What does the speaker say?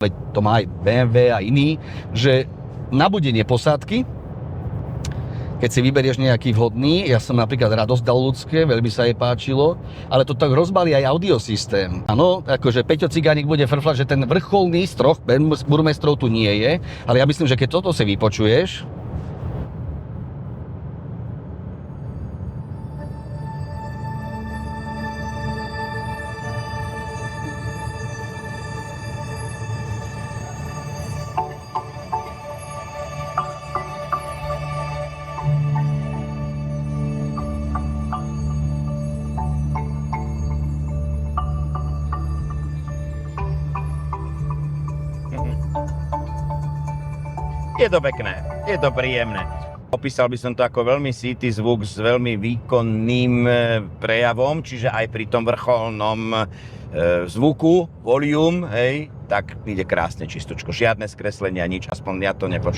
veď to má aj BMW a iný, že na budenie posádky, keď si vyberieš nejaký vhodný, ja som napríklad Radosť dal ľudské, veľmi sa jej páčilo, ale to tak rozbalí aj audiosystém. Áno, akože Peťo Cigánik bude frflať, že ten vrcholný z troch burmestrov tu nie je, ale ja myslím, že keď toto si vypočuješ, je to pekné, je to príjemné. Opísal by som to ako veľmi city zvuk s veľmi výkonným prejavom, čiže aj pri tom vrcholnom zvuku, volume, hej, tak ide krásne čistočko. Žiadne skreslenia, nič, aspoň ja to nepočujem.